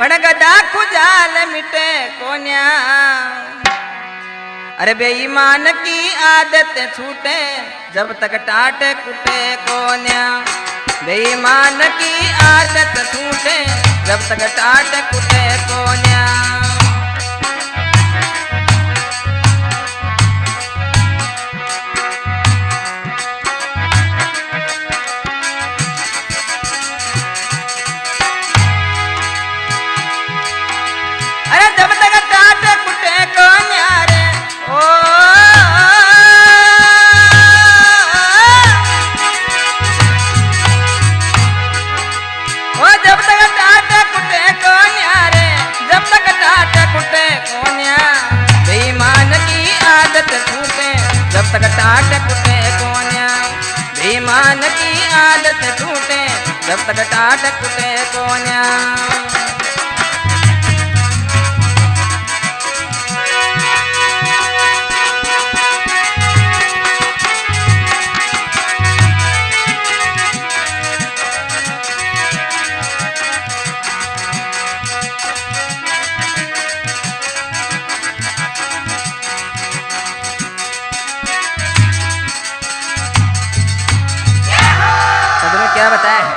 पण गदा खुजाल मिटे कोन्या। अरे बेईमान की आदत छूटे जब तक टाट कुटे कोन्या। बेईमान की आदत छूटे जब तक टाट कुटे कोन्या। अरे जब तक टाट कुटे कोन्या रे ओ, जब तक टाट कुटे कोन्या रे, जब तक टाट कुटे कोन्या। बेईमान की आदत छूटे जब तक टाट कुटे कोन्या। बेईमान की आदत छूटे जब तक टाट कुटे कोन्या। क्या बताया है?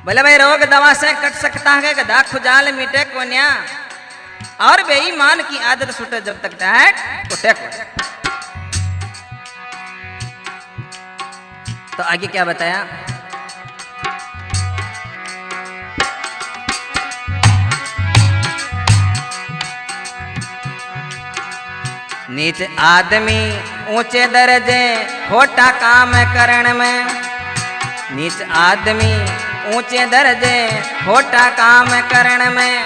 बोले भाई रोग दवा से कट सकता है गदा खुजाल मिटे कोन्या। और बेईमान की आदत छूटे जब तक टाट कुटे कोन्या। तो आगे क्या बताया? नीच आदमी ऊंचे दर्जे खोटा काम करण में। नीच आदमी ऊंचे दर्जे खोटा काम करण में।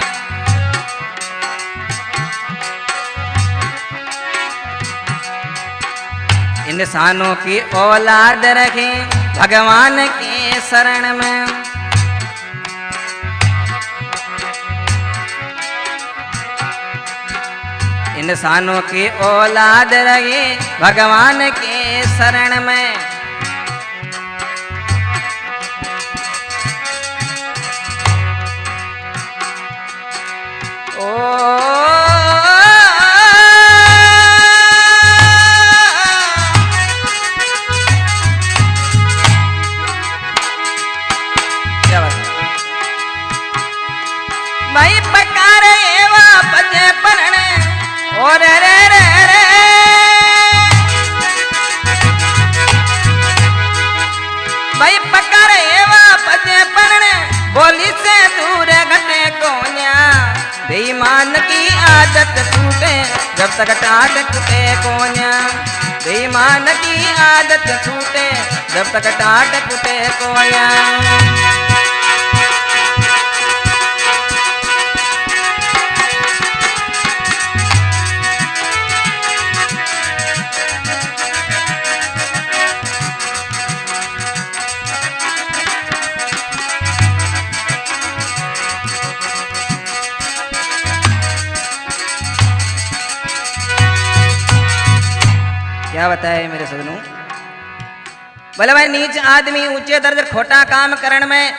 इंसानों की औलाद रखे भगवान के शरण में। इंसानों की औलाद रहे भगवान के शरण में। ओ क्या बात है भाई पकार एवा बजे परण और रे रे रे भाई पकार एवा बजे परण बोली से दूर घटे कोन्या। बेईमान की आदत छूटे जब तक टाट कुटे कोन्या। बेईमान की आदत छूटे जब तक टाट कुटे कोन्या। क्या बताया मेरे सजनों? बोले भाई नीच आदमी ऊंचे दर्जे खोटा काम करण में।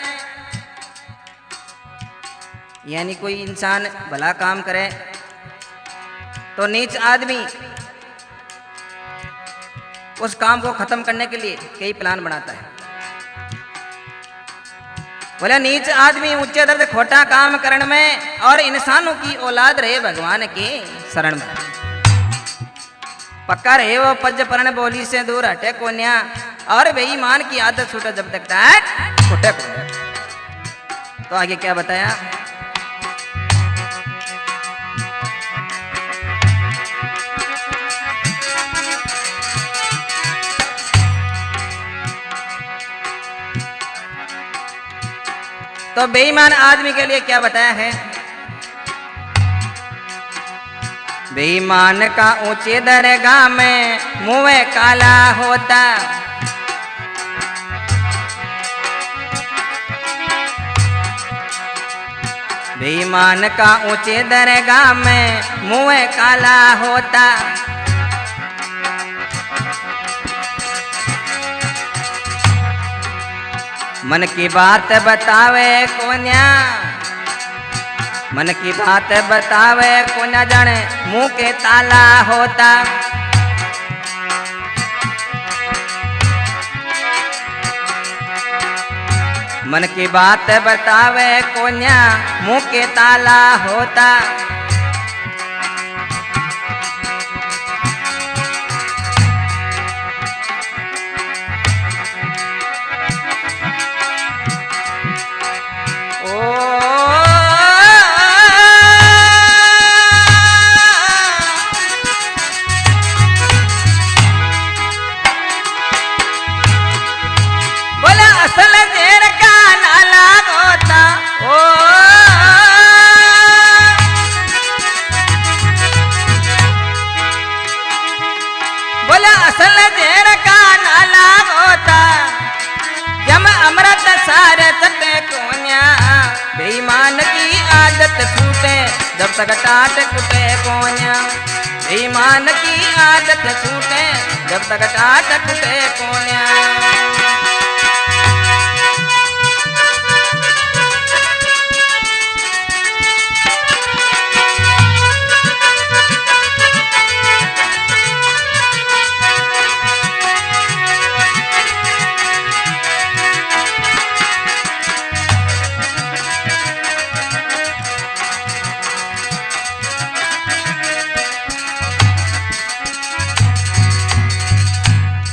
यानी कोई इंसान भला काम करे तो नीच आदमी उस काम को खत्म करने के लिए कई प्लान बनाता है। बोले नीच आदमी ऊंचे दर्जे खोटा काम करण में और इंसानों की औलाद रहे भगवान के शरण में। पक्का रहे वो पज परण बोली से दूर हटे कोन्या। और बेईमान की आदत छूटे जब तक टाट कुटे कोन्या। तो आगे क्या बताया? तो बेईमान आदमी के लिए क्या बताया है? बेईमान का ऊंचे दरगाह में मुंह काला होता। बेईमान का ऊंचे दरगाह में मुंह काला होता। मन की बात बतावे कोन्या, मन की बात बतावे कोन्या, जाने मुंह के ताला होता। मन की बात बतावे कोन्या, मुंह के ताला होता। बेईमान की आदत छूटे जब तक टाट कुटे कोन्या, बेईमान की आदत छूटे जब तक टाट कुटे कोन्या।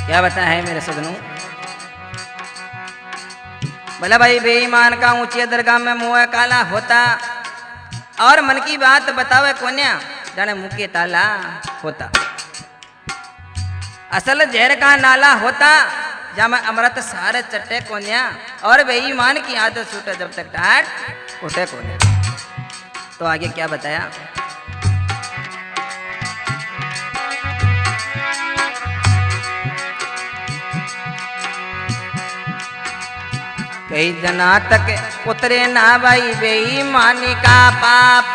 क्या बता है मेरे सदनों, बोला भाई बेईमान का ऊंचे दरगाह में मुंह काला होता, और मन की बात बतावे कोन्या, जाने मुंह के ताला होता। असल जहर का नाला होता, जहाँ में अमृत सारे चट्टे कोन्या, और बेईमान की आदत छूटे जब तक टाट उठे कोन्या। तो आगे क्या बताया, कई जना तक उतरे ना भाई बेईमानी का पाप।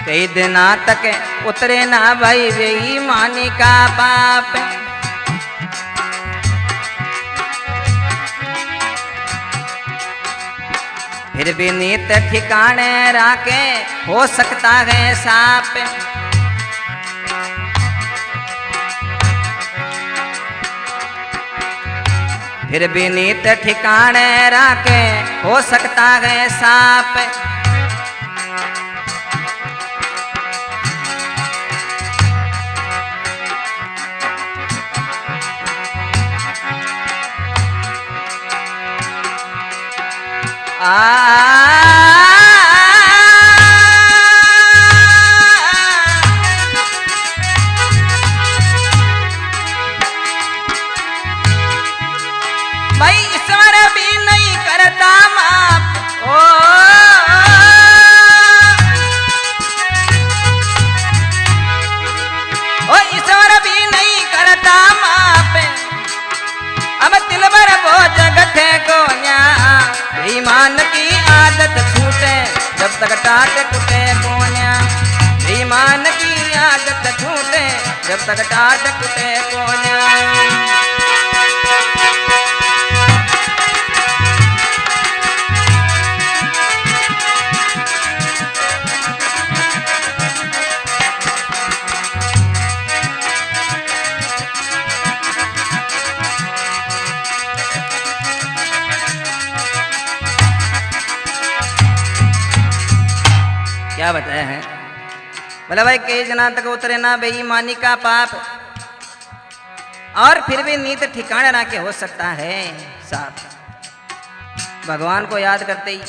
कई दिना तक उतरे ना भाई बेईमानी का पाप। फिर भी नीत ठिकाने राके हो सकता है साप। फिर भी नीत ठिकाने राके हो सकता है साप। भाई ईश्वर भी नहीं करता माफ, ओ ईश्वर भी नहीं करता माफ। अब तिल भर बोझ गठे को न्या, बेईमान की आदत छूटे जब तक टाट कुटे कोन्या। बेईमान की आदत छूटे जब तक टाट कुटे कोन्या। क्या बताया है, बोला भाई कई जना तक उतरे ना बेईमानी का पाप, और फिर भी नीत ठिकाने ना के हो सकता है साफ। भगवान को याद करते ही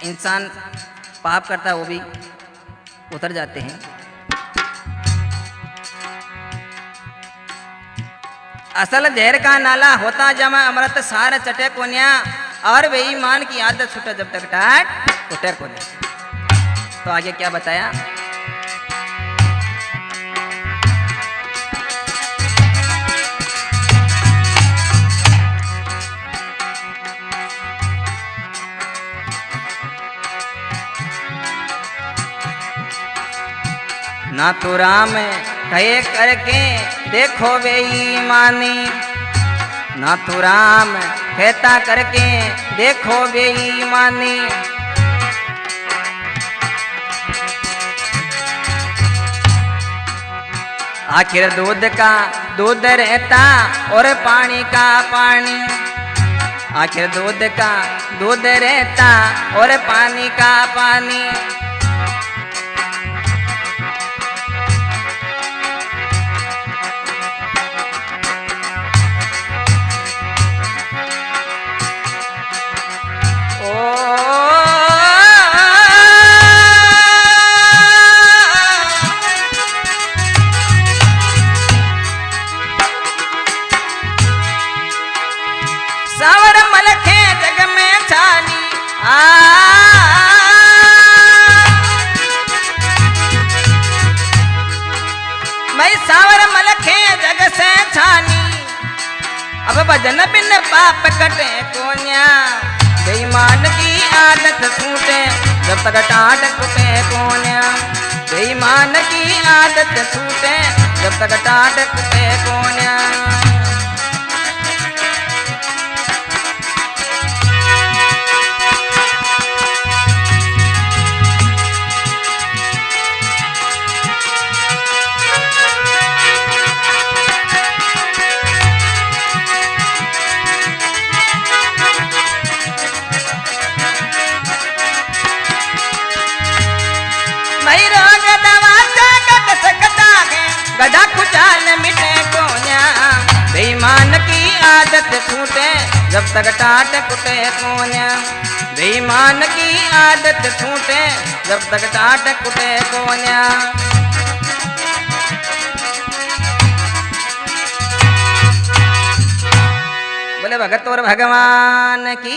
इंसान पाप करता है, वो भी उतर जाते हैं। असल जहर का नाला होता जमा अमृत सार चटे कोन्या, और बेईमान की आदत छूटे जब तक टाट उठे कोन्या। तो आगे क्या बताया, नाथुराम कहे करके देखो बेईमानी, नाथुराम कहता करके देखो बेईमानी। आखिर दूध का दूध रहता और पानी का पानी, आखिर दूध का दूध रहता और पानी का पानी। सावर मलखे जग में छानी मैं सावर मलखे जग से छानी। अब भजन बिन पाप कटे कोन्या, बेईमान की आदत छूटे जब तक टाट टूटे कोन्या, बेईमान की आदत छूटे जब तक टाट टूटे कोन्या। गधा खुचाल मिटे कोन्या, बेईमान की आदत छूटे जब तक टाट कुटे कोन्या, बेईमान की आदत छूटे जब तक टाट कुटे कोन्या। बोले भगत और भगवान की।